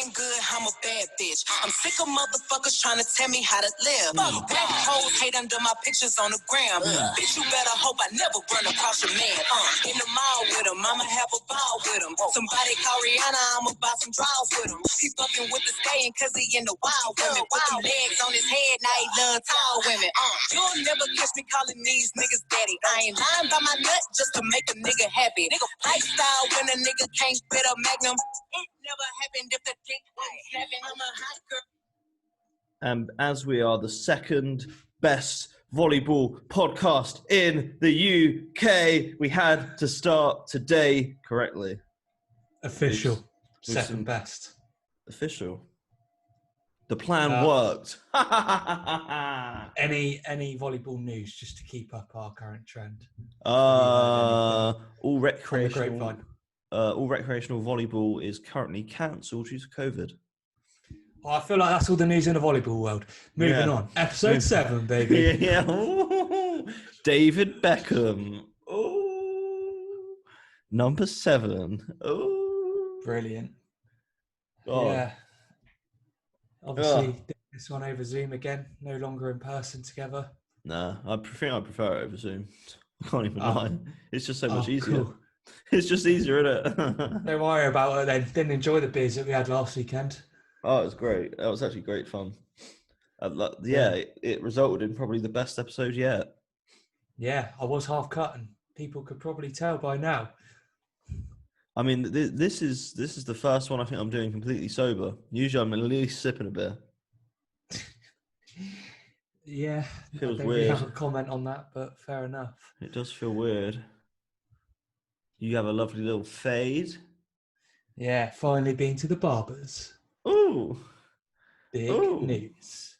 looking good, I'm a bad bitch. I'm sick of motherfuckers trying to tell me how to live. Rap hoes hate under my pictures on the gram. Bitch, you better hope I never run across your man. In the mall with him, I'ma have a ball with him. Somebody call Rihanna, I'ma buy some draws with him. He fucking with the skating cause he in the wild women. Put them legs on his head, now he love tall women. You'll never catch me calling these niggas daddy. I ain't lying by my nut just to make a nigga happy. Nigga lifestyle when a nigga can't fit a magnum. It never happened if the dick ain't having. I'm a hot girl. And as we are the second best volleyball podcast in the UK, we had to start today correctly. Official. Second best. Official. The plan worked. Any volleyball news just to keep up our current trend? All recreational grapevine. All recreational volleyball is currently cancelled due to COVID. Oh, I feel like that's all the news in the volleyball world. Moving on. Episode 7, baby. Yeah. David Beckham. Oh. Number 7. Oh. Brilliant. God. Yeah. Obviously, this one over Zoom again. No longer in person together. Nah, I prefer it over Zoom. I can't even lie. It's just so much easier. Cool. It's just easier, isn't it? Don't worry about it then. Didn't enjoy the beers that we had last weekend. Oh, it was great. That was actually great fun. It resulted in probably the best episode yet. Yeah, I was half cut, and people could probably tell by now. I mean, this is the first one I think I'm doing completely sober. Usually I'm at least sipping a beer. Yeah, feels I don't weird. really have a comment on that, but fair enough. It does feel weird. You have a lovely little fade. Yeah, finally been to the barbers. Ooh. Big news.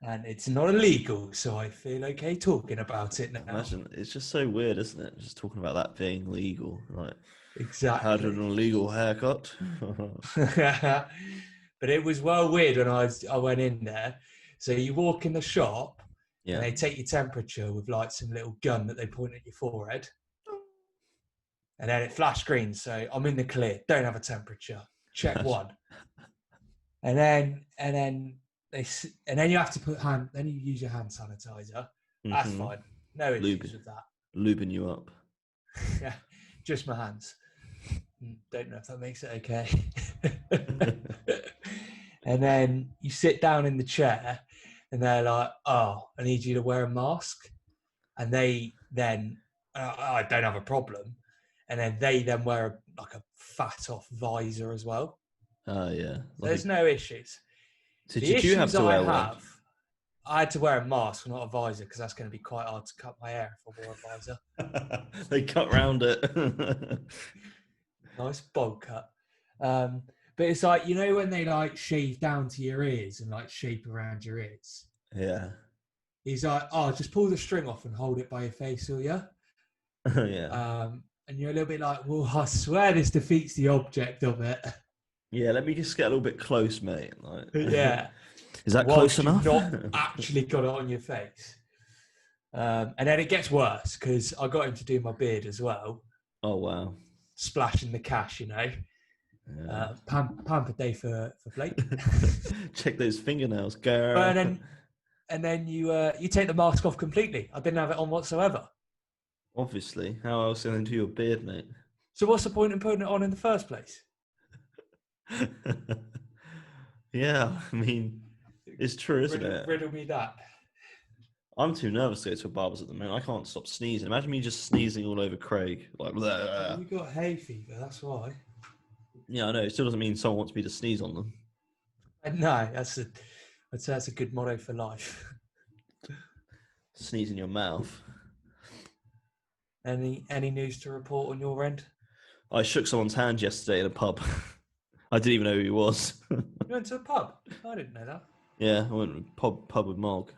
And it's not illegal, so I feel okay talking about it now. Imagine, it's just so weird, isn't it? Just talking about that being legal. Like, exactly. Had an illegal haircut. But it was well weird when I went in there. So you walk in the shop and they take your temperature with like some little gun that they point at your forehead. And then it flash green, so I'm in the clear. Don't have a temperature. Check 1. And then you have to put then you use your hand sanitizer. That's fine. No issues with that. Lubing you up. Yeah, just my hands. Don't know if that makes it okay. And then you sit down in the chair and they're like, oh, I need you to wear a mask. And they then, I don't have a problem. And then they then wear like a fat off visor as well. Oh, yeah. So there's no issues. So did you have to wear one? I had to wear a mask, not a visor, because that's going to be quite hard to cut my hair if I wore a visor. They cut round it. Nice bowl cut. But it's like, you know when they like shave down to your ears and like shape around your ears? Yeah. He's like, oh, just pull the string off and hold it by your face, will you? Yeah. And you're a little bit like, well, I swear this defeats the object of it. Yeah, let me just get a little bit close, mate. Like, yeah. Is that close enough? Not actually got it on your face. And then it gets worse because I got him to do my beard as well. Oh, wow. Splashing the cash, you know. Yeah. Pamper day for Blake. Check those fingernails, girl. And then you take the mask off completely. I didn't have it on whatsoever. Obviously. How else going to do your beard, mate? So what's the point in putting it on in the first place? Yeah, I mean, it's true, isn't it? Riddle me that. I'm too nervous to go to a barber's at the moment. I can't stop sneezing. Imagine me just sneezing all over Craig. Like, you got hay fever, that's why. Yeah, I know. It still doesn't mean someone wants me to sneeze on them. No, I'd say that's a good motto for life. Sneeze in your mouth. Any news to report on your end? I shook someone's hand yesterday in a pub. I didn't even know who he was. You went to a pub? I didn't know that. Yeah, I went to a pub with Mog.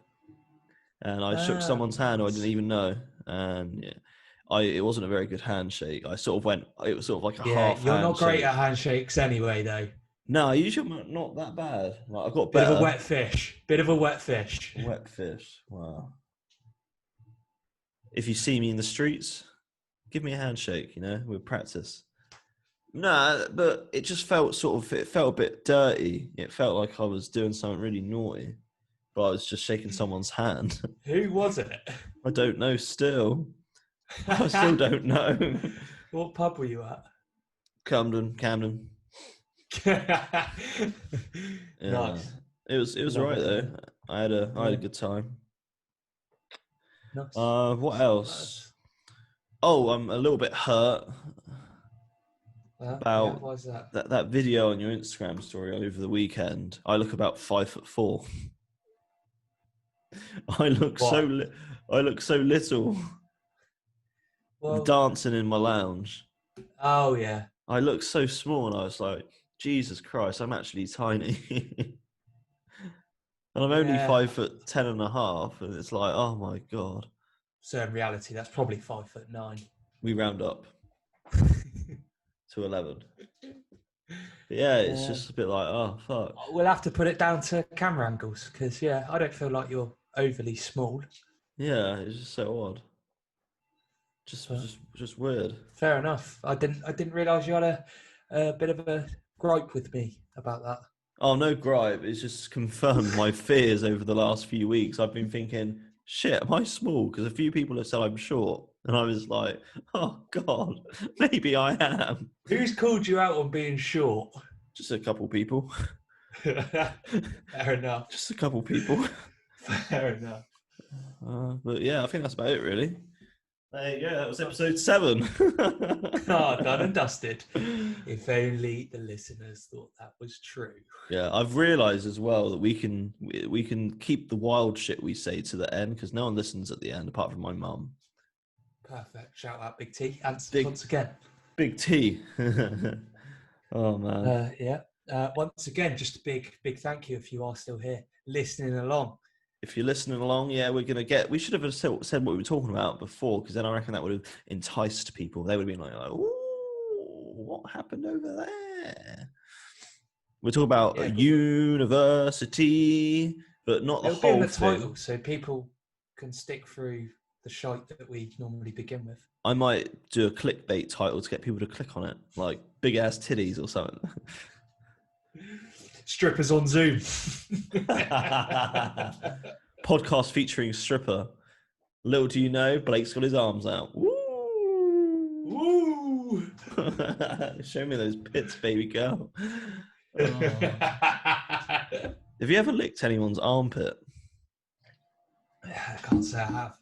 And I shook someone's hand who I didn't even know. And yeah, it wasn't a very good handshake. I sort of went, it was sort of like a half you're handshake. not great at handshakes anyway, though. No, usually I'm not that bad. Like, I've got better. Bit of a wet fish. Wet fish. Wow. If you see me in the streets, give me a handshake, you know, with practice. Nah, but it just felt it felt a bit dirty. It felt like I was doing something really naughty, but I was just shaking someone's hand. Who was it? I don't know still. I still don't know. What pub were you at? Camden. Yeah. Nice. It was Love alright it, though. man. I had a Yeah. good time. Nice. What else? Oh, I'm a little bit hurt about why is that? that video on your Instagram story over the weekend. I look about 5'4". I look so little. Well, Dancing in my lounge. oh yeah. I look so small, and I was like, Jesus Christ, I'm actually tiny. And I'm only 5'10.5", and it's like, oh my God. So in reality, that's probably 5'9". We round up to 11. But yeah, it's just a bit like, oh fuck. We'll have to put it down to camera angles because I don't feel like you're overly small. Yeah, it's just so odd. Just weird. Fair enough. I didn't realise you had a bit of a gripe with me about that. Oh, no gripe. It's just confirmed my fears over the last few weeks. I've been thinking, shit, am I small? Because a few people have said I'm short. And I was like, oh, God, maybe I am. Who's called you out on being short? Just a couple people. Fair enough. Just a couple people. Fair enough. But yeah, I think that's about it, really. There you go. That was episode 7. Done and dusted. If only the listeners thought that was true. Yeah, I've realised as well that we can keep the wild shit we say to the end because no one listens at the end apart from my mum. Perfect. Shout out Big T. And Big- once again. Big T. Oh man. Once again, just a big thank you if you are still here listening along. If you're listening along, yeah, we should have said what we were talking about before, because then I reckon that would have enticed people. They would have been like, ooh, what happened over there? We're talking about a university, but not the It'll be in whole the title, thing. so people can stick through the shite that we normally begin with. I might do a clickbait title to get people to click on it, like big ass titties or something. Strippers on Zoom. Podcast featuring stripper. Little do you know, Blake's got his arms out. Woo! Woo! Show me those pits, baby girl. Oh. Have you ever licked anyone's armpit? I can't say I have.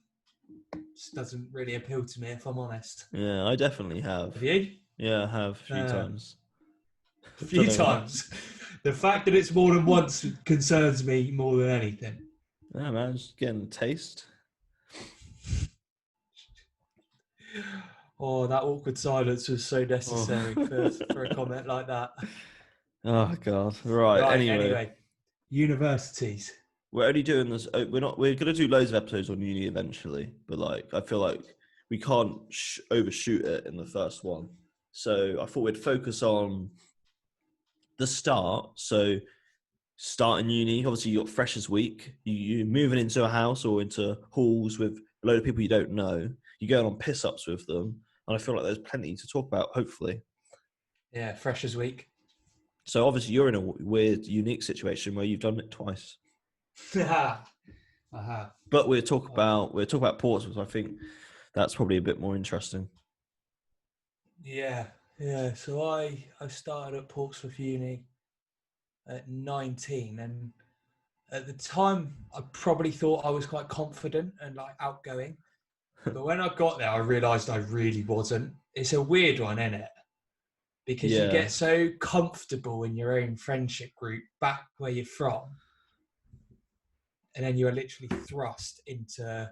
Just doesn't really appeal to me, if I'm honest. Yeah, I definitely have. Have you? Yeah, I have a few times. A few times. The fact that it's more than once concerns me more than anything. Yeah, man, just getting a taste. Oh, that awkward silence was so necessary for a comment like that. Oh God! Right. Anyway, universities. We're only doing this. We're gonna do loads of episodes on uni eventually, but like I feel like we can't overshoot it in the first one. So I thought we'd focus on the start. So starting uni, obviously you got Freshers Week. You're moving into a house or into halls with a load of people you don't know. You're going on piss ups with them, and I feel like there's plenty to talk about. Hopefully. Yeah, Freshers Week. So obviously you're in a weird, unique situation where you've done it twice. I have. But we'll talk about Portsmouth. I think that's probably a bit more interesting. Yeah. So I started at Portsmouth Uni at 19, and at the time I probably thought I was quite confident and like outgoing. But when I got there, I realised I really wasn't. It's a weird one, isn't it? Because you get so comfortable in your own friendship group back where you're from. And then you are literally thrust into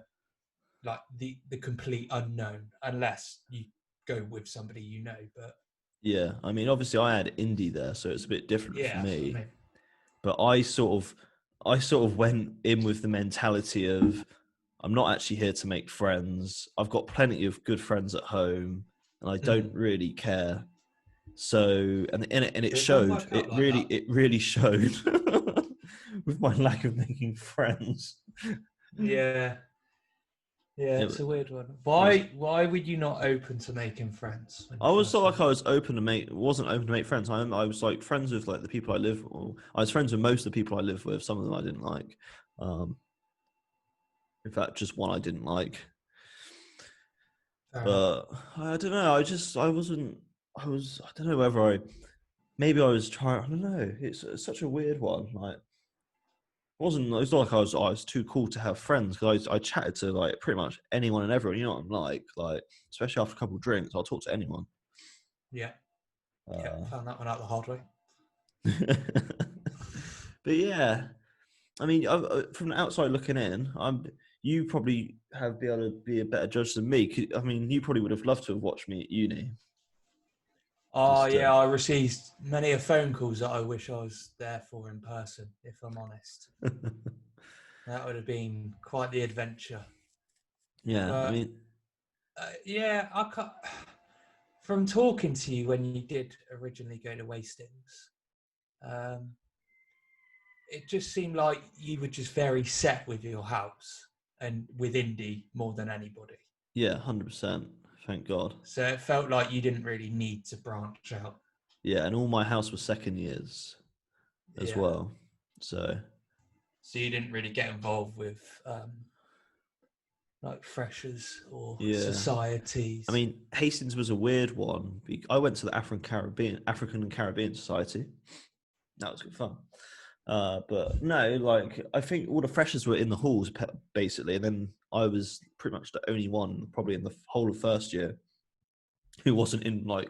like the complete unknown, unless you go with somebody you know. But yeah, I mean, obviously I had Indy there, so it's a bit different for me. Absolutely. But I sort of went in with the mentality of I'm not actually here to make friends. I've got plenty of good friends at home, and I don't really care. So, and it showed. It really showed with my lack of making friends. Yeah. Yeah, it's a weird one. Why would you not open to making friends? I was sort of like I was open to wasn't open to make friends. I was like friends with like the people I live with. I was friends with most of the people I live with. Some of them I didn't like. In fact, just one I didn't like. But I don't know. I don't know whether maybe I was trying. I don't know. It's such a weird one. Like, it's not like I was too cool to have friends, because I chatted to like pretty much anyone and everyone. You know what I'm like especially after a couple of drinks, I'll talk to anyone. Yeah. Found that one out the hard way. But yeah, I mean, from the outside looking in, you probably have been able to be a better judge than me. I mean, you probably would have loved to have watched me at uni. Oh, yeah, I received many a phone calls that I wish I was there for in person, if I'm honest. That would have been quite the adventure. Yeah, but, I mean... I can't... From talking to you when you did originally go to Wastings, it just seemed like you were just very set with your house and with indie more than anybody. Yeah, 100%. Thank God. So it felt like you didn't really need to branch out. Yeah, and all my house was second years as well. So you didn't really get involved with like freshers or societies. I mean, Hastings was a weird one. I went to the African and Caribbean Society. That was good fun. But no, like, I think all the freshers were in the halls basically, and then I was pretty much the only one probably in the whole of first year who wasn't in, like,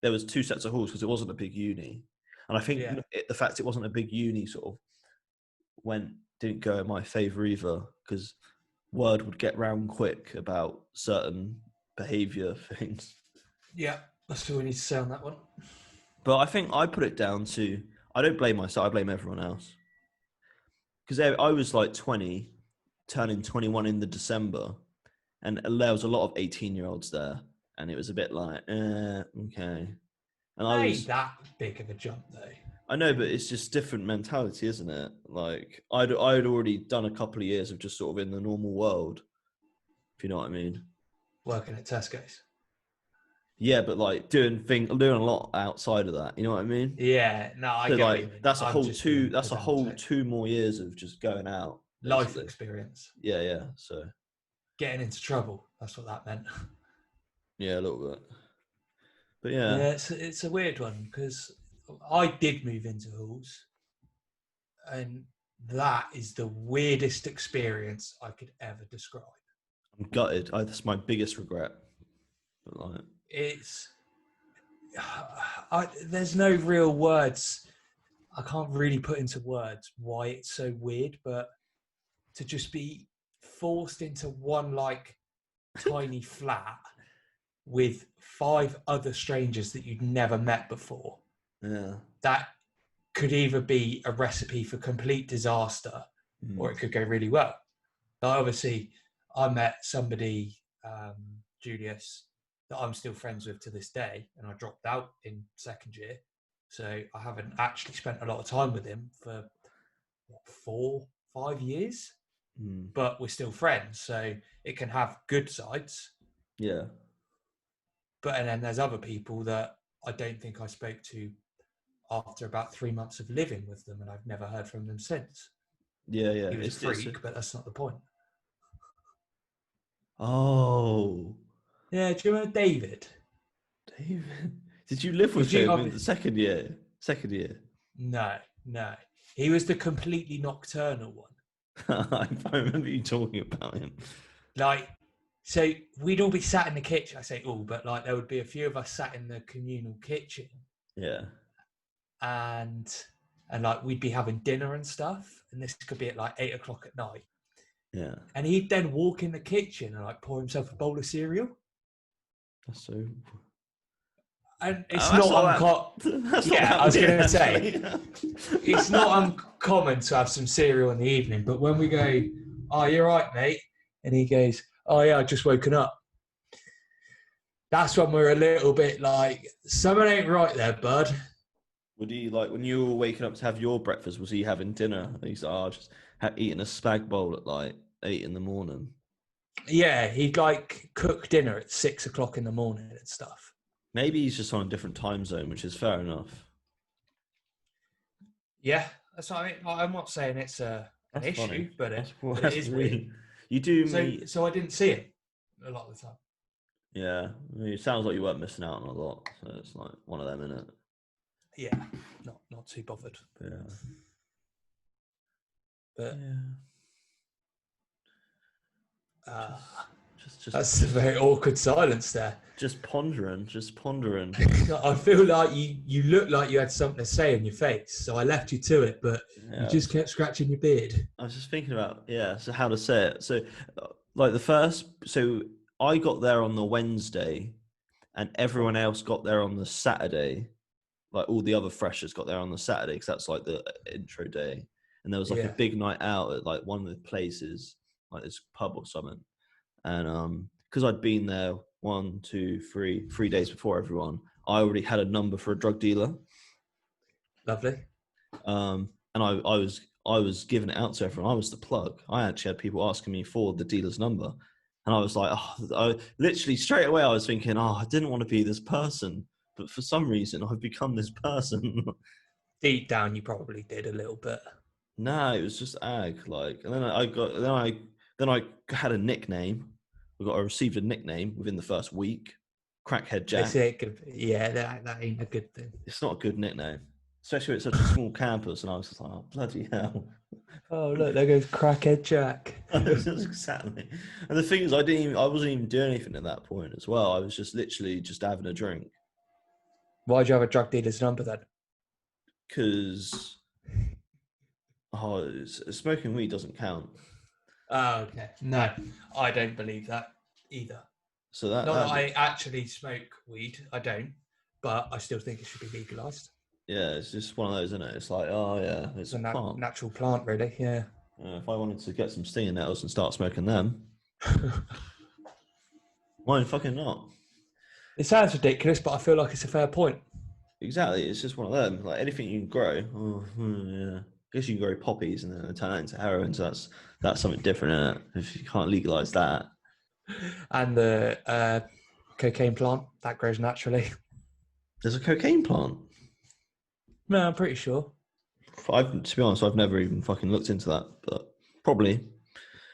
there was two sets of halls because it wasn't a big uni. And I think the fact it wasn't a big uni sort of didn't go in my favour either, because word would get round quick about certain behaviour things. Yeah, that's all we need to say on that one. But I think I put it down to, I don't blame myself, I blame everyone else. Because I was like 20, turning 21 in the December, and there was a lot of 18-year-olds there, and it was a bit like, okay. And I was that big of a jump though. I know, but it's just different mentality, isn't it? Like, I'd already done a couple of years of just sort of in the normal world, if you know what I mean. Working at Tesco's. Yeah, but like doing a lot outside of that. You know what I mean? Yeah, no, I get like, what you mean. That's a whole 2 more years of just going out. Basically. Life experience. Yeah. So getting into trouble. That's what that meant. Yeah, a little bit. But yeah. Yeah, it's a weird one, because I did move into halls, and that is the weirdest experience I could ever describe. I'm gutted. That's my biggest regret. But like, there's no real words. I can't really put into words why it's so weird, but to just be forced into one like tiny flat with 5 other strangers that you'd never met before. Yeah. That could either be a recipe for complete disaster or it could go really well. But obviously, I met somebody, Julius, that I'm still friends with to this day, and I dropped out in second year. So I haven't actually spent a lot of time with him for 4-5 years, but we're still friends. So it can have good sides. Yeah. And then there's other people that I don't think I spoke to after about 3 months of living with them, and I've never heard from them since. Yeah. He was a freak, but that's not the point. Oh. Yeah, do you remember David? David? Did you live with him in the second year? No. He was the completely nocturnal one. I remember you talking about him. Like, so we'd all be sat in the kitchen. I say all, but like there would be a few of us sat in the communal kitchen. Yeah. And like we'd be having dinner and stuff, and this could be at like 8 o'clock at night. Yeah. And he'd then walk in the kitchen and like pour himself a bowl of cereal. That's so. And it's not uncommon. Yeah, I was going to say, it's not uncommon to have some cereal in the evening. But when we go, "Oh, you're right, mate," and he goes, "Oh yeah, I just woken up." That's when we're a little bit like, something ain't right there, bud. Would he, like, when you were waking up to have your breakfast, was he having dinner? And he's just eating a spag bowl at like 8 in the morning. Yeah, he'd like cook dinner at 6 o'clock in the morning and stuff. Maybe he's just on a different time zone, which is fair enough. Yeah, that's what I mean. I'm not saying it's an That's issue, funny. but That's it is weird. really. You do meet. So I didn't see him a lot of the time. Yeah, I mean, it sounds like you weren't missing out on a lot. So it's like one of them, isn't it? Yeah, not too bothered. Yeah. But Yeah. Just that's a very awkward silence there. just pondering. I feel like you look like you had something to say in your face, so I left you to it, but Yeah. you just kept scratching your beard. I was just thinking about so how to say it. So like so I got there on the Wednesday and everyone else got there on the Saturday. Like all the other freshers got there on the Saturday because that's like the intro day. And there was like a big night out at like one of the places, like this pub or something. And because I'd been there 3 days before everyone, I already had a number for a drug dealer. Lovely. And I was giving it out to everyone. I was the plug. I actually had people asking me for the dealer's number. And I was like, I literally straight away I was thinking, I didn't want to be this person. But for some reason I've become this person. Deep down you probably did a little bit. No, it was just ag. Like, and then I had a nickname. I received a nickname within the first week. Crackhead Jack. Yeah, that ain't a good thing. It's not a good nickname. Especially with such a small campus, and I was just like, bloody hell. Oh, look, there goes Crackhead Jack. Exactly. And the thing is, I wasn't even doing anything at that point as well. I was just literally just having a drink. Why'd you have a drug dealer's number then? Because smoking weed doesn't count. Oh, okay. No, I don't believe that either. So not that I actually smoke weed. I don't, but I still think it should be legalized. Yeah, it's just one of those, isn't it? It's like, it's a plant. Natural plant, really. Yeah. If I wanted to get some stinging nettles and start smoking them, why fucking not? It sounds ridiculous, but I feel like it's a fair point. Exactly. It's just one of them. Like anything you can grow. I guess you can grow poppies and then turn that into heroin. So that's something different, isn't it? If you can't legalize that. And the cocaine plant that grows naturally. There's a cocaine plant. No, I'm pretty sure. To be honest, I've never even fucking looked into that, but probably.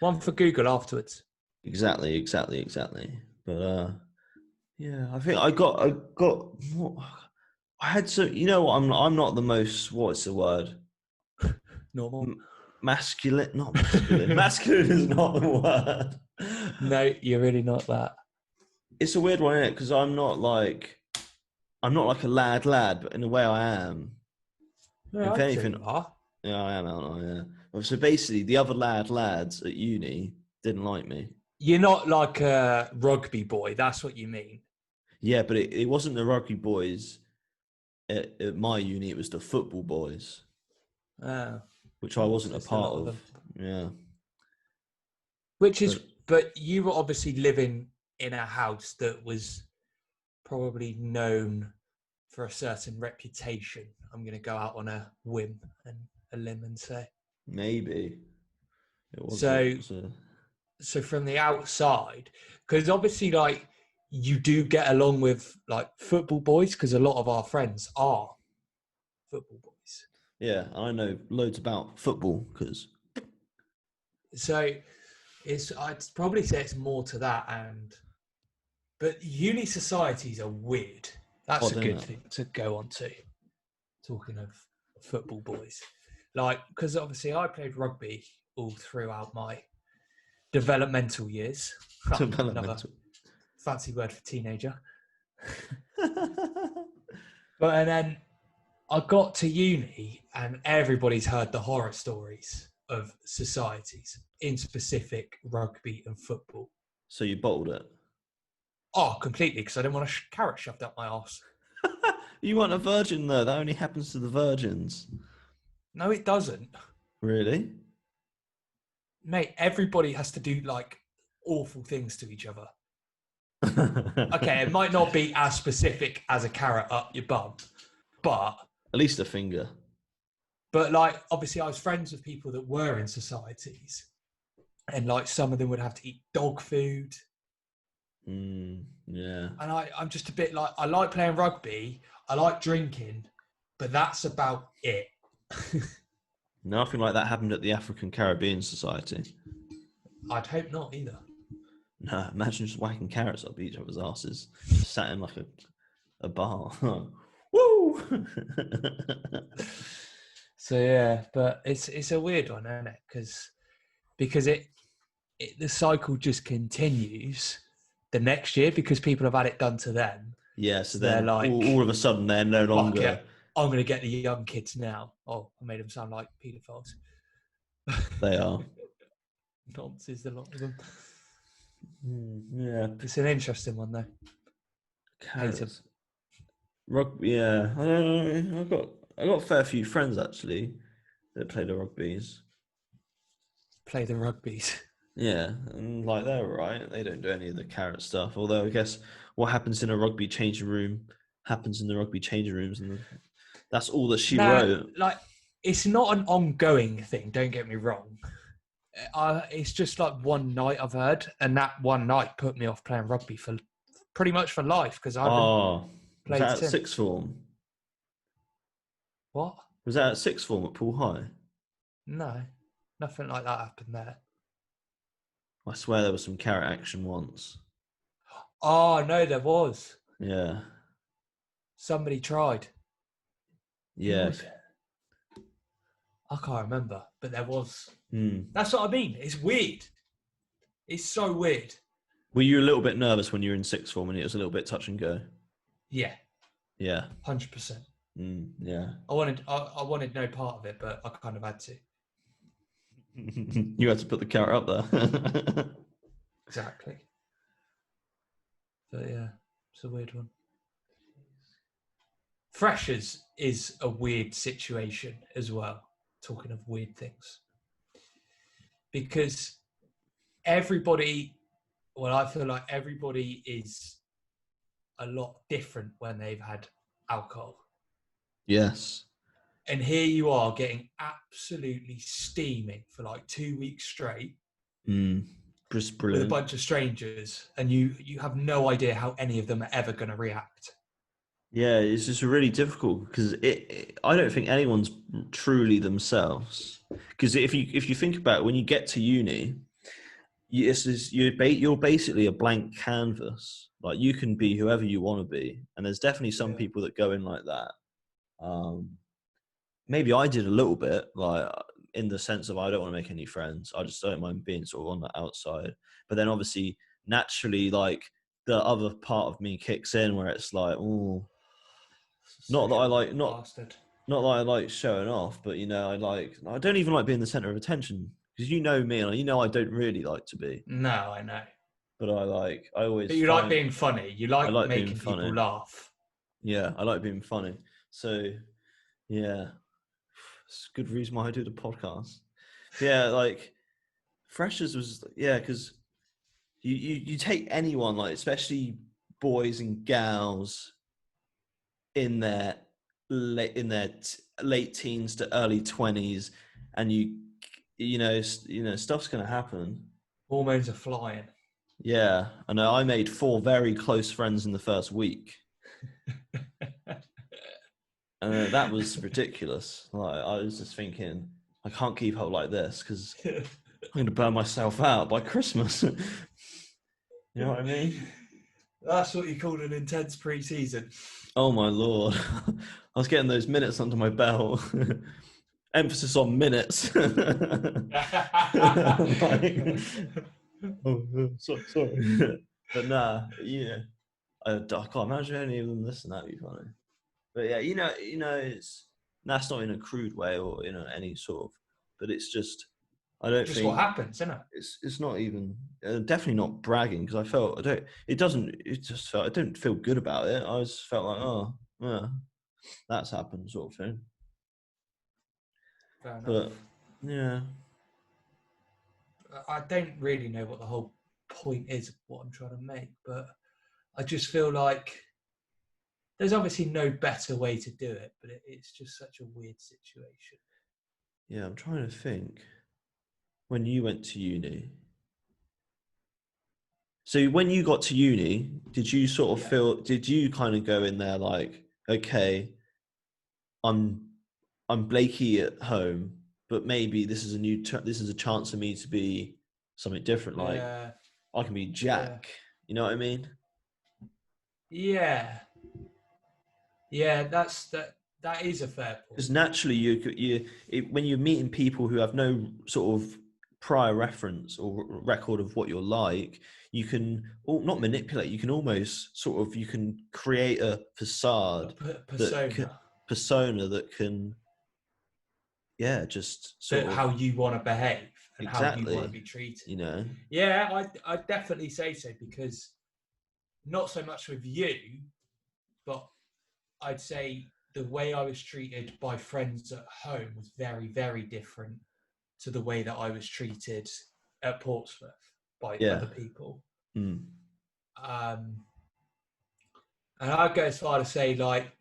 One for Google afterwards. Exactly. But yeah, I think I got. I had some. You know what? I'm not the most. What's the word? Normal. Masculine. Not masculine. Masculine is not the word. No, you're really not that. It's a weird one, isn't it? Because I'm not like a lad, but in a way I am. No, if anything, are. Yeah, I am, aren't I? Yeah. So basically, the other lads at uni didn't like me. You're not like a rugby boy. That's what you mean. Yeah, but it wasn't the rugby boys at my uni. It was the football boys, which I wasn't a part of. Yeah. But you were obviously living in a house that was probably known for a certain reputation. I'm going to go out on a whim and a limb and say. Maybe. So from the outside, because obviously like you do get along with like football boys because a lot of our friends are football boys. Yeah, I know loads about football because. So I'd probably say it's more to that, but uni societies are weird. That's a good thing to go on to. Talking of football boys, like because obviously I played rugby all throughout my developmental years. Another fancy word for teenager. And then I got to uni and everybody's heard the horror stories of societies, in specific rugby and football. So you bottled it? Oh, completely, because I didn't want a carrot shoved up my arse. You weren't a virgin though. That only happens to the virgins. No, it doesn't. Really? Mate, everybody has to do like awful things to each other. Okay, it might not be as specific as a carrot up your bum, but at least a finger. But like, obviously, I was friends with people that were in societies, and like some of them would have to eat dog food. Yeah. And I'm just a bit like, I like playing rugby, I like drinking, but that's about it. Nothing like that happened at the African Caribbean Society. I'd hope not either. No, imagine just whacking carrots up each other's asses, just sat in like a bar. Woo! So yeah, but it's a weird one, isn't it? Because the cycle just continues the next year because people have had it done to them. Yeah, so They're then like, all of a sudden they're no longer. "Fuck it, I'm going to get the young kids now." Oh, I made them sound like paedophiles. They are. Nonsense, a lot of them. Yeah. It's an interesting one though. Carrots. Rugby, yeah. I don't know. I got a fair few friends actually that play the rugbies. Play the rugbies. Yeah, and like they're all right. They don't do any of the carrot stuff. Although I guess what happens in a rugby changing room happens in the rugby changing rooms, and that's all that she wrote. Like, it's not an ongoing thing. Don't get me wrong. It's just like one night I've heard, and that one night put me off playing rugby for pretty much for life because I haven't was played that at since. sixth form? What? Was that at sixth form at Poole High? No, nothing like that happened there. I swear there was some carrot action once. Oh no, there was. Yeah. Somebody tried. Yeah. I can't remember, but there was. Mm. That's what I mean. It's weird. It's so weird. Were you a little bit nervous when you were in sixth form and it was a little bit touch and go? Yeah. Yeah. 100%. Yeah. I wanted no part of it, but I kind of had to. You had to put the carrot up there. Exactly. But yeah, it's a weird one. Freshers is a weird situation as well. Talking of weird things. Because I feel like everybody is a lot different when they've had alcohol. Yes. And here you are getting absolutely steaming for like 2 weeks straight. Just With a brilliant. bunch of strangers, and you have no idea how any of them are ever going to react. Yeah, it's just really difficult because I don't think anyone's truly themselves. Because if you think about it, when you get to uni, you're basically a blank canvas. Like you can be whoever you want to be, and there's definitely some people that go in like that. Maybe I did a little bit, like in the sense of I don't want to make any friends. I just don't mind being sort of on the outside. But then obviously, naturally, like the other part of me kicks in where it's like, oh, not that I like showing off, but I don't even like being the center of attention because you know me and you know I don't really like to be. No, I know. But I always. But you like being funny. You like making people laugh. Yeah, I like being funny. So, yeah, it's a good reason why I do the podcast. Yeah, like freshers was because you take anyone, like especially boys and gals in their late teens to early 20s, and you know stuff's gonna happen. Hormones are flying. Yeah, I know. I made 4 very close friends in the first week. That was ridiculous. Like I was just thinking, I can't keep up like this because I'm going to burn myself out by Christmas. You know what I mean? That's what you call an intense pre-season. Oh my Lord. I was getting those minutes under my belt. Emphasis on minutes. Sorry. But nah, yeah. I can't imagine any of them listening. That'd be funny. But yeah, that's not in a crude way or any sort of, but it's just, I don't just think what happens, isn't it? It's not even, definitely not bragging because I didn't feel good about it. I just felt like, oh, yeah, that's happened sort of thing. Fair enough. But yeah. I don't really know what the whole point is of what I'm trying to make, but I just feel like there's obviously no better way to do it, but it's just such a weird situation. Yeah, I'm trying to think. when you went to uni. So when you got to uni, did you sort of feel? Did you kind of go in there like, okay, I'm Blakey at home, but maybe this is this is a chance for me to be something different. Like I can be Jack. You know what I mean? Yeah. That is a fair point. Because naturally, when you're meeting people who have no sort of prior reference or record of what you're like, you can not manipulate. You can almost sort of create a facade, persona that can, just sort of how you want to behave and exactly, how you want to be treated. You know? Yeah, I definitely say so, because not so much with you, but I'd say the way I was treated by friends at home was very, very different to the way that I was treated at Portsmouth by other people. Mm. And I'd go as far to say, like,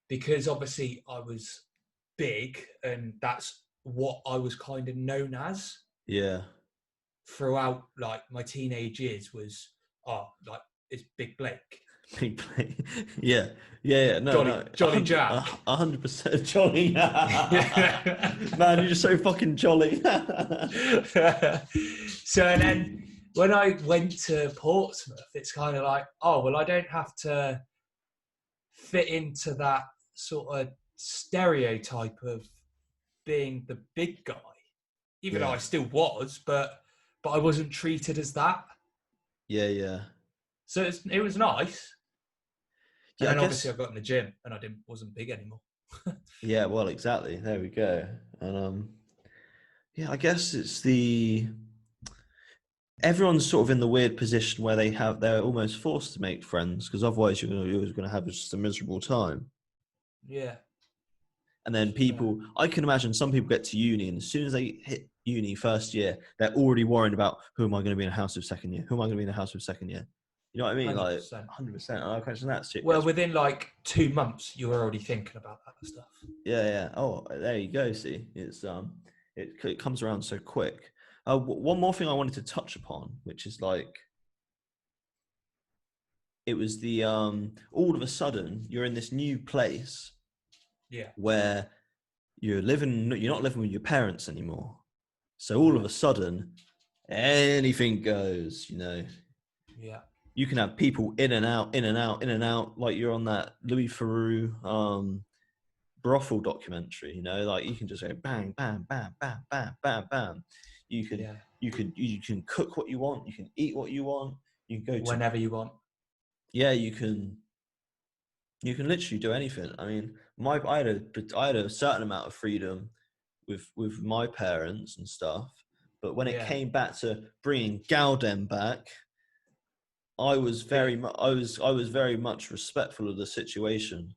because obviously I was big and that's what I was kind of known as. Yeah. Throughout, like, my teenage years was, like, it's Big Blake. Big Blake. Yeah. No, Jolly Jack. 100% jolly. Man, you're just so fucking jolly. So, and then when I went to Portsmouth, it's kind of like, oh, well, I don't have to fit into that sort of stereotype of being the big guy, even though I still was, but I wasn't treated as that. Yeah. So it was nice. Yeah, and then obviously I got in the gym and I wasn't big anymore. Yeah, well, exactly. There we go. And I guess it's everyone's sort of in the weird position where they're almost forced to make friends, because otherwise you're always going to have just a miserable time. Yeah. And then I can imagine some people get to uni, and as soon as they hit uni first year, they're already worrying about, who am I going to be in a house with second year? Who am I going to be in a house with second year? You know what I mean? 100%. Like 100%. I question that shit. Well, within like 2 months, you were already thinking about that stuff. Yeah. Oh, there you go. See, it's it comes around so quick. One more thing I wanted to touch upon, which is like, it was the all of a sudden you're in this new place. Yeah. Where you're not living with your parents anymore. So all of a sudden, anything goes, you know. Yeah. You can have people in and out, like you're on that Louis Theroux brothel documentary, you know, like you can just go bang, bam, bam, bam, bam, bam, bam. You can cook what you want, you can eat what you want, you can go whenever you want. Yeah, you can literally do anything. I mean, I had a certain amount of freedom with my parents and stuff, but when it came back to bringing Galdem back, I was very much respectful of the situation.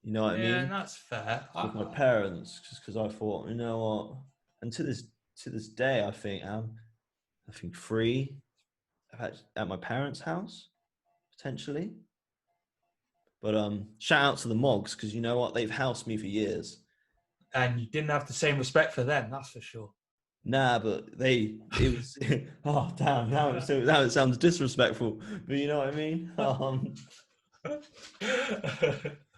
You know what I mean? Yeah, and that's fair. With my parents, just because I thought, you know what, and to this day, I think free at my parents' house potentially. But shout out to the Mogs, because you know what, they've housed me for years. And you didn't have the same respect for them, that's for sure. Nah, but it was oh damn, now it sounds disrespectful, but you know what I mean.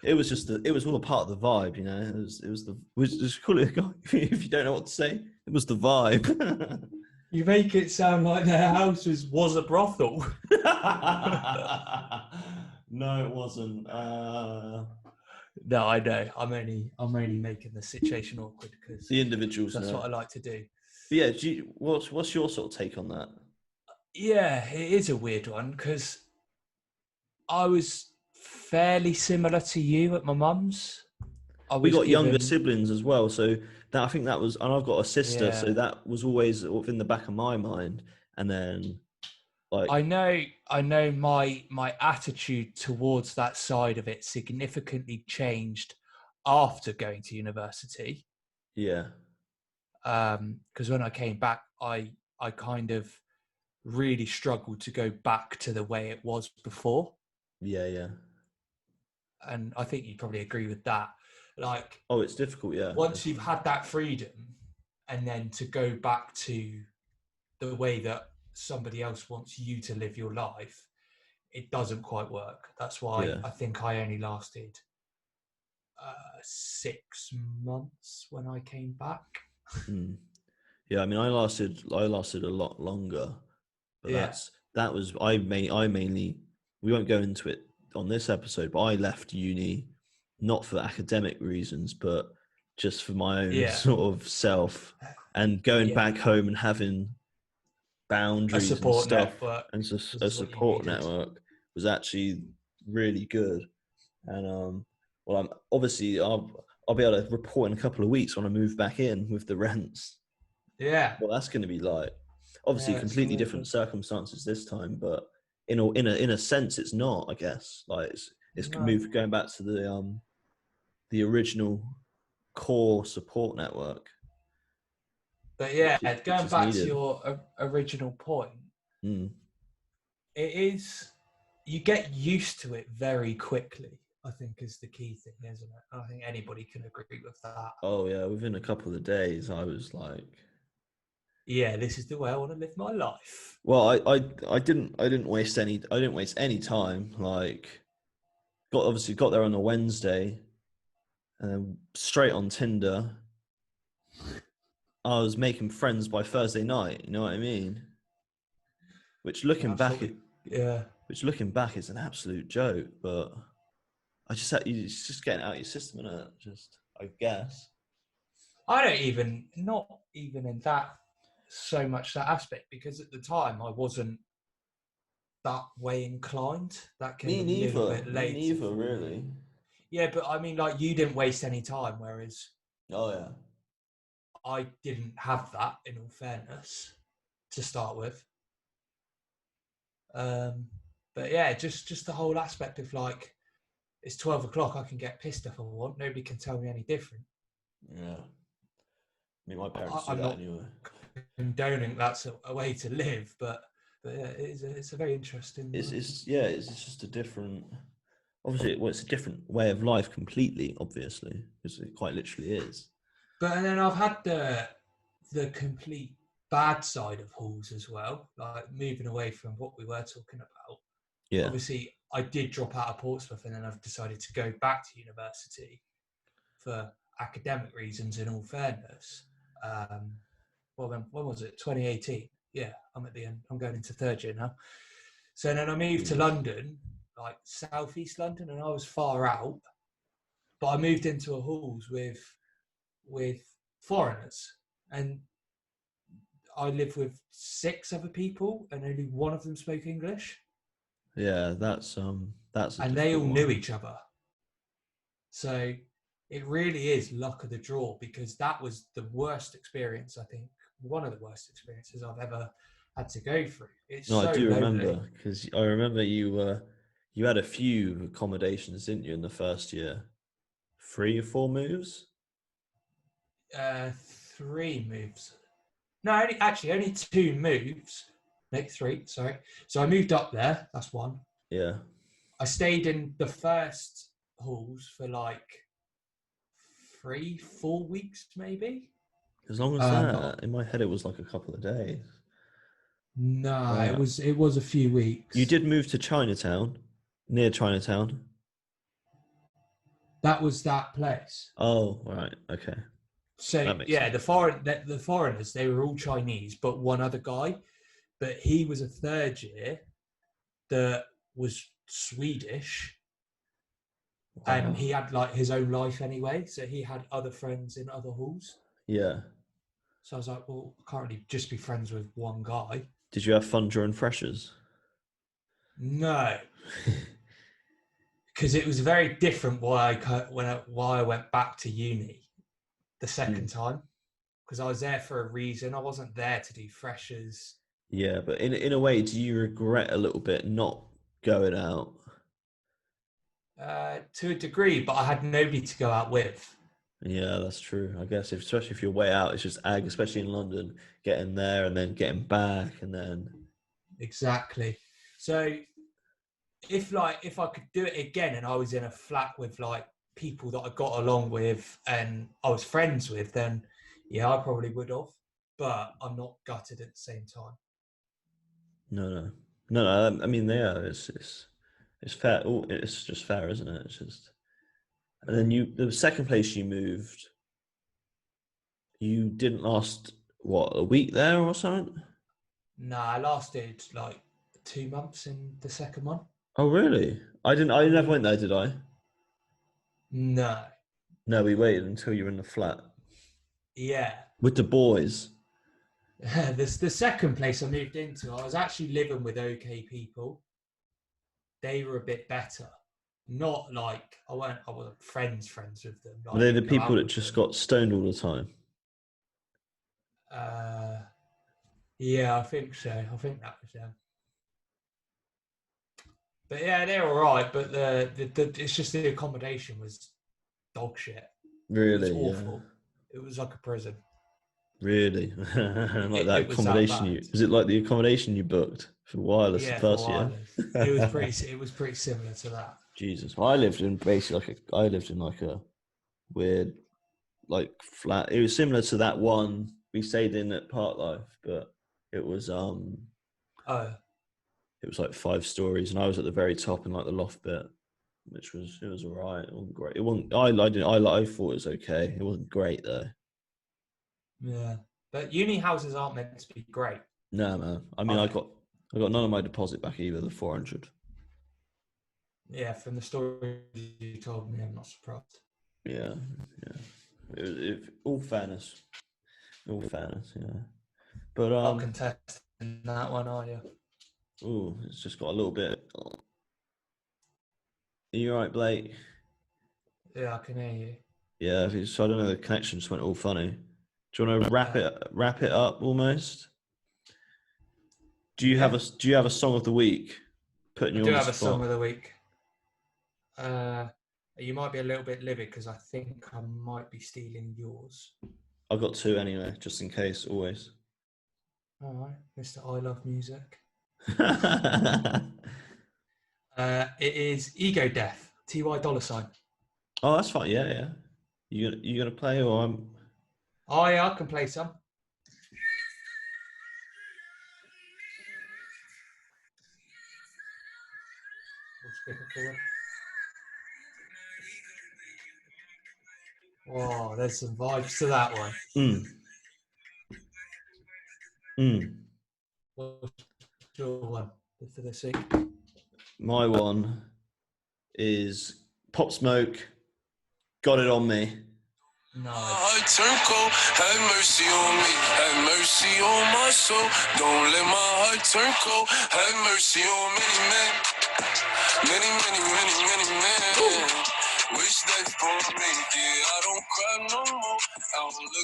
It was all a part of the vibe, you know. Just call it, if you don't know what to say, it was the vibe. You make it sound like their house was a brothel. No, it wasn't. No, I know. I'm only making the situation awkward because the individuals. That's what I like to do. But yeah, what's your sort of take on that? Yeah, it is a weird one, because I was fairly similar to you at my mum's. We got younger siblings as well, so I think that was, and I've got a sister, so that was always in the back of my mind. And then, like, I know my attitude towards that side of it significantly changed after going to university. Yeah. Because when I came back, I kind of really struggled to go back to the way it was before. Yeah. And I think you probably agree with that. Like, oh, it's difficult, yeah. Once you've had that freedom and then to go back to the way that somebody else wants you to live your life, it doesn't quite work. That's why I think I only lasted 6 months when I came back. Yeah, I mean, I lasted a lot longer, but I mainly, we won't go into it on this episode, but I left uni not for academic reasons, but just for my own sort of self, and going back home and having boundaries and stuff network, and a support network was actually really good. And well, I'll be able to report in a couple of weeks when I move back in with the rents. Yeah. Well, that's going to be like, obviously completely different circumstances this time, but in a sense, it's not. I guess like it's going back to the original core support network. But yeah, going back to your original point, it is, you get used to it very quickly, I think, is the key thing, isn't it? I think anybody can agree with that. Oh yeah, within a couple of days, I was like, yeah, this is the way I want to live my life. Well, I didn't waste any time. Like, got there on a Wednesday, and then straight on Tinder. I was making friends by Thursday night. You know what I mean? Which looking back is an absolute joke. But it's just getting out of your system, isn't it? Just, I guess. I don't not even in that so much that aspect, because at the time I wasn't that way inclined. That came a little bit later. Me neither, really. Yeah, but I mean, like, you didn't waste any time, whereas I didn't have that, in all fairness, to start with. But yeah, just the whole aspect of like, it's 12 o'clock, I can get pissed if I want. Nobody can tell me any different. Yeah. I mean, my parents do that anyway. Condoning that's a way to live, but yeah, it's a very interesting. It's just a different. Obviously, it's a different way of life completely. Obviously, because it quite literally is. But and then I've had the complete bad side of halls as well, like moving away from what we were talking about. Yeah. Obviously, I did drop out of Portsmouth, and then I've decided to go back to university for academic reasons. In all fairness. Well, when was it? 2018. Yeah, I'm at the end. I'm going into third year now. So then I moved to London, like southeast London, and I was far out. But I moved into a halls with foreigners, and I lived with 6 other people, and only one of them spoke English. Yeah, that's and they all knew each other. So it really is luck of the draw, because that was the worst experience, I think, one of the worst experiences I've ever had to go through. I do remember, because I remember you had a few accommodations, didn't you, in the first year? 3 or 4 moves? 3 moves. No, only 2 moves. No, 3, sorry. So I moved up there, that's 1. Yeah. I stayed in the first halls for like 3-4 weeks, maybe. As long as that, in my head, it was like a couple of days. No, it was a few weeks. You did move to Chinatown, near Chinatown. That was that place. Oh, right, okay. So yeah, the foreigners, they were all Chinese, but one other guy, but he was a third year that was Swedish. Wow. And he had like his own life anyway, so he had other friends in other halls. Yeah. So I was like, well, I can't really just be friends with one guy. Did you have fun during freshers? No. Because it was very different why I went back to uni the second time. Because I was there for a reason. I wasn't there to do freshers. Yeah, but in a way, do you regret a little bit not going out? To a degree, but I had nobody to go out with. Yeah, that's true. I guess especially if you're way out, it's just especially in London, getting there and then getting back and then. Exactly. So if I could do it again and I was in a flat with like people that I got along with and I was friends with, then Yeah, I probably would have, but I'm not gutted at the same time. No. I mean, yeah, it's fair. Oh, it's just fair, isn't it? It's just. And then the second place you moved, you didn't last what, a week there or something? Nah, I lasted like 2 months in the second one. Oh really? I never went there, did I? No. No, we waited until you were in the flat Yeah. with the boys. The second place I moved into, I was actually living with okay people. They were a bit better. Not like I wasn't friends with them. Like, Were they I the didn't go people out that with just them. got stoned all the time? Yeah, I think so. I think that was them. But yeah, they're all right. But the it's just the accommodation was dog shit. Really? It was awful. Yeah. It was like a prison. Really? Like that It was that accommodation bad. was it like the accommodation you booked for wireless Yeah, the for first year? wireless. It was pretty similar to that. Jesus. Well, I lived in like a weird like flat. It was similar to that one we stayed in at Park Life, but it was Oh. it was like 5 stories, and I was at the very top in like the loft bit, which was alright. It wasn't great. It wasn't. I thought it was okay. It wasn't great though. Yeah, but uni houses aren't meant to be great. No, man. I mean, I got none of my deposit back either. The 400. Yeah, from the story you told me, I'm not surprised. Yeah. All fairness, yeah. But Not contesting that one, are you? Oh, it's just got a little bit. Are you all right, Blake? Yeah, I can hear you. Yeah, so I don't know. The connection just went all funny. Do you want to wrap it up almost? Do you have a song of the week? I do have a song of the week. You might be a little bit livid because I think I might be stealing yours. I've got 2 anyway, just in case. Always. All right, Mr. I Love Music. It is Ego Death, T.Y. Dollar Sign. Oh, that's fine. Yeah. You gonna play or I'm? Oh yeah, I can play some. We'll skip it forward. Oh, there's some vibes to that one. What's your one for this week? My one is Pop Smoke. Got It On Me. No. I turn cold, have mercy on me, have mercy on my soul. Don't let my heart turn cold, have mercy on many men, many men. Wish that for me, yeah, I don't cry no more.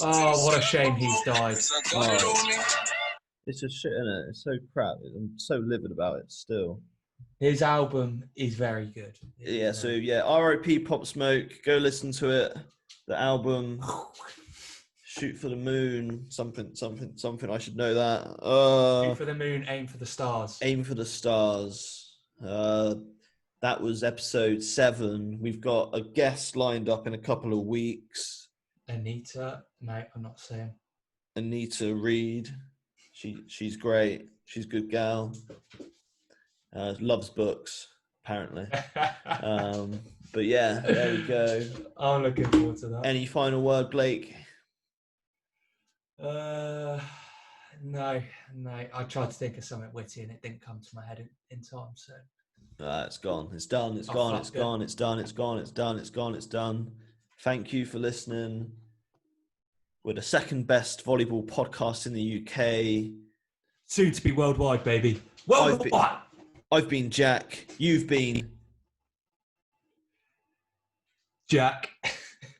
Oh, what a shame he's died. It's just shit, isn't it? It's so crap. I'm so livid about it still. His album is very good. R.I.P. Pop Smoke. Go listen to it. The album, Shoot for the Moon, something. I should know that. Shoot for the moon, aim for the stars. Aim for the stars. That was episode 7. We've got a guest lined up in a couple of weeks. Anita. No, I'm not saying. Anita Reid. She's great. She's a good gal. Loves books, apparently. But yeah, there we go. I'm looking forward to that. Any final word, Blake? No. I tried to think of something witty and it didn't come to my head in time. So It's gone. It's done. It's gone. It's gone. It's done. It's gone. It's done. It's gone. It's done. Thank you for listening. We're the second best volleyball podcast in the UK. Soon to be worldwide, baby. Worldwide. I've been Jack. You've been Jack.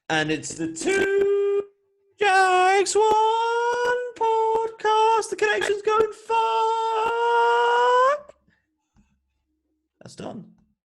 And it's the 2 Jacks 1 podcast. The connection's going far. That's done.